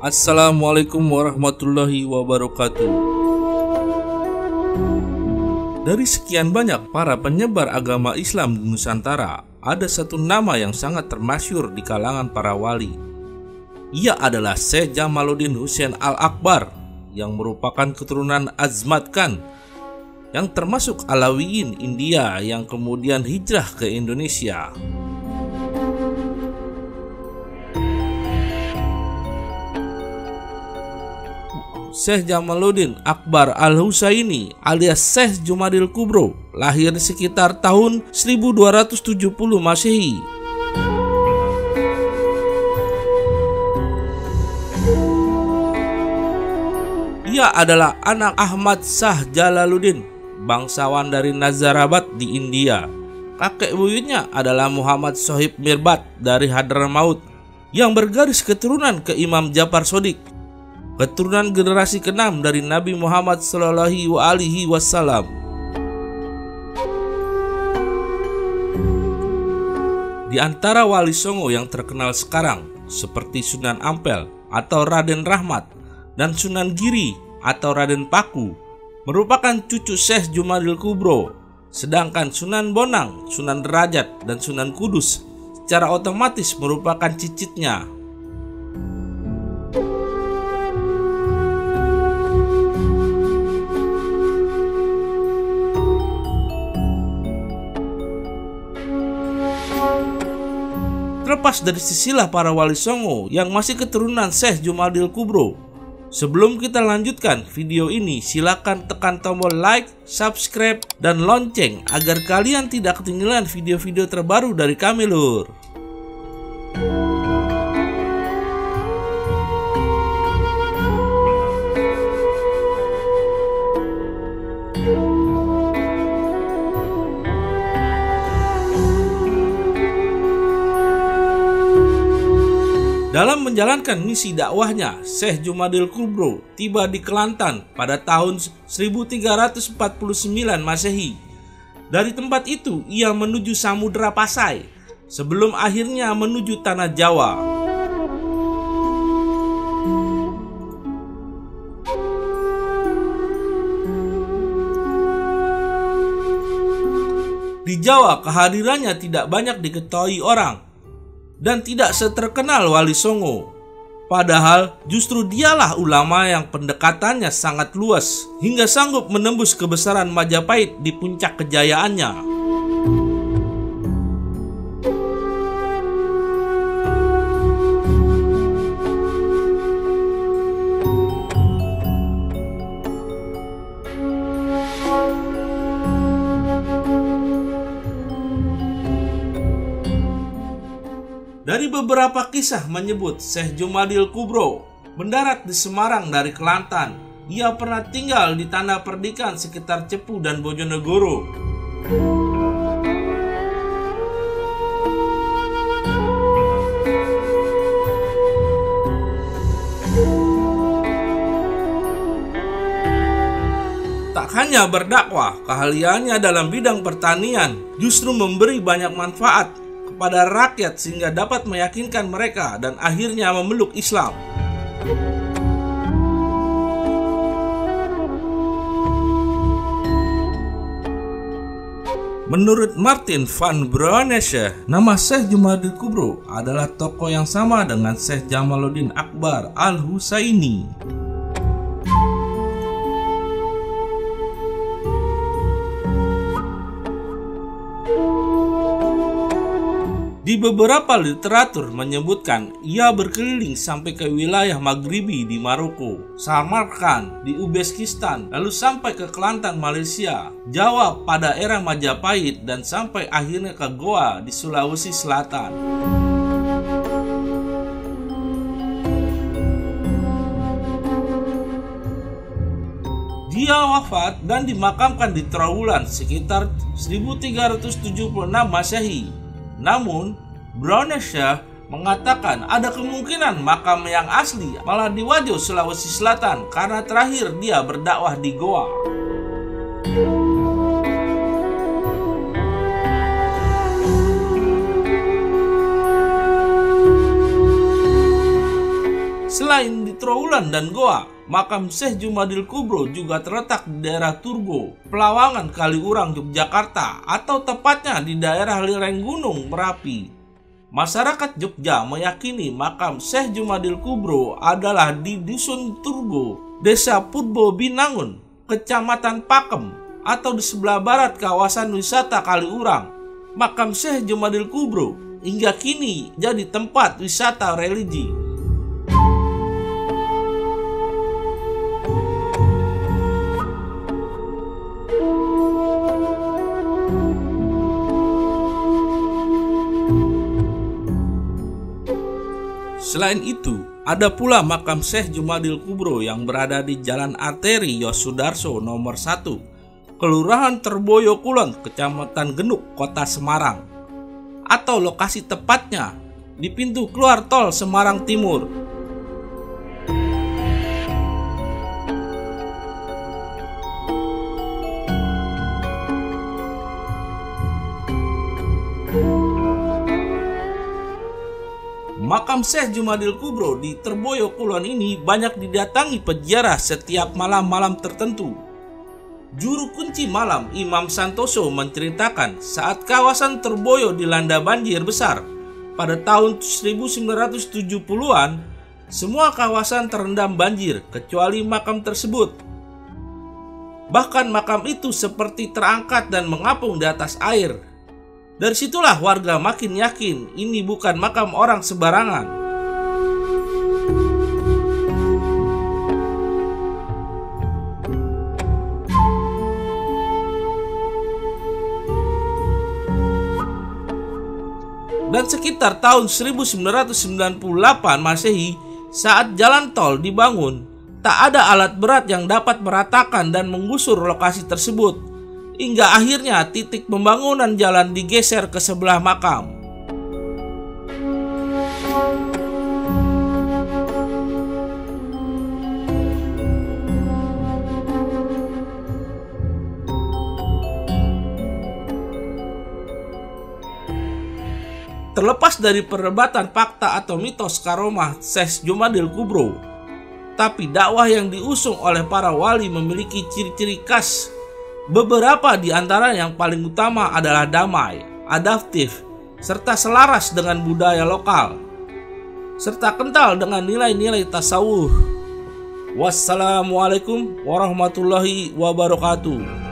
Assalamualaikum warahmatullahi wabarakatuh. Dari sekian banyak para penyebar agama Islam di Nusantara, ada satu nama yang sangat termasyhur di kalangan para wali. Ia adalah Syekh Jamaluddin Husain Al-Akbar yang merupakan keturunan Azmat Khan yang termasuk Alawiyin India yang kemudian hijrah ke Indonesia. Syekh Jamaluddin Akbar Al-Husaini alias Syekh Jumadil Kubro lahir sekitar tahun 1270 Masehi. Ia adalah anak Ahmad Shah Jalaluddin, bangsawan dari Nazarabad di India. Kakek buyutnya adalah Muhammad Sohib Mirbat dari Hadramaut yang bergaris keturunan ke Imam Ja'far Shodiq, keturunan generasi ke-6 dari Nabi Muhammad SAW. Di antara wali Songo yang terkenal sekarang seperti Sunan Ampel atau Raden Rahmat dan Sunan Giri atau Raden Paku merupakan cucu Syekh Jumadil Kubro, sedangkan Sunan Bonang, Sunan Derajat, dan Sunan Kudus secara otomatis merupakan cicitnya. Terlepas dari silsilah para wali Songo yang masih keturunan Syekh Jumadil Kubro, sebelum kita lanjutkan video ini, silakan tekan tombol like, subscribe, dan lonceng agar kalian tidak ketinggalan video-video terbaru dari kami, lur. Dalam menjalankan misi dakwahnya, Syekh Jumadil Kubro tiba di Kelantan pada tahun 1349 Masehi. Dari tempat itu, ia menuju Samudra Pasai sebelum akhirnya menuju Tanah Jawa. Di Jawa, kehadirannya tidak banyak diketahui orang dan tidak seterkenal wali Songo. Padahal justru dialah ulama yang pendekatannya sangat luas hingga sanggup menembus kebesaran Majapahit di puncak kejayaannya. Dari beberapa kisah menyebut Syekh Jumadil Kubro mendarat di Semarang dari Kelantan. Ia pernah tinggal di tanah perdikan sekitar Cepu dan Bojonegoro. Tak hanya berdakwah, keahliannya dalam bidang pertanian justru memberi banyak manfaat pada rakyat sehingga dapat meyakinkan mereka dan akhirnya memeluk Islam. Menurut Martin van Bruinesche, nama Syekh Jumadil Kubro adalah tokoh yang sama dengan Syekh Jamaluddin Akbar Al-Husaini. Di beberapa literatur menyebutkan ia berkeliling sampai ke wilayah Maghribi di Maroko, Samarkand di Uzbekistan, lalu sampai ke Kelantan Malaysia, Jawa pada era Majapahit, dan sampai akhirnya ke Goa di Sulawesi Selatan. Dia wafat dan dimakamkan di Trawulan sekitar 1376 Masehi. Namun, Bruinesche mengatakan ada kemungkinan makam yang asli malah di Wajo, Sulawesi Selatan karena terakhir dia berdakwah di Goa. Selain di Trowulan dan Goa, makam Syekh Jumadil Kubro juga terletak di daerah Turgo, Pelawangan, Kaliurang, Yogyakarta, atau tepatnya di daerah lereng Gunung Merapi. Masyarakat Jogja meyakini makam Syekh Jumadil Kubro adalah di Dusun Turgo, Desa Purbo Binangun, Kecamatan Pakem, atau di sebelah barat kawasan wisata Kaliurang. Makam Syekh Jumadil Kubro hingga kini jadi tempat wisata religi. Selain itu, ada pula makam Syekh Jumadil Kubro yang berada di Jalan Arteri Yosudarso nomor 1, Kelurahan Terboyo Kulon, Kecamatan Genuk, Kota Semarang. Atau lokasi tepatnya di pintu keluar tol Semarang Timur. Makam Syekh Jumadil Kubro di Terboyo Kulon ini banyak didatangi peziarah setiap malam-malam tertentu. Juru kunci malam Imam Santoso menceritakan saat kawasan Terboyo dilanda banjir besar pada tahun 1970-an, semua kawasan terendam banjir kecuali makam tersebut. Bahkan makam itu seperti terangkat dan mengapung di atas air. Dari situlah warga makin yakin ini bukan makam orang sembarangan. Dan sekitar tahun 1998 Masehi, saat jalan tol dibangun, tak ada alat berat yang dapat meratakan dan menggusur lokasi tersebut. Hingga akhirnya titik pembangunan jalan digeser ke sebelah makam. Terlepas dari perdebatan fakta atau mitos karomah Syekh Jumadil Kubro, tapi dakwah yang diusung oleh para wali memiliki ciri-ciri khas. Beberapa di antara yang paling utama adalah damai, adaptif, serta selaras dengan budaya lokal, serta kental dengan nilai-nilai tasawuf. Wassalamualaikum warahmatullahi wabarakatuh.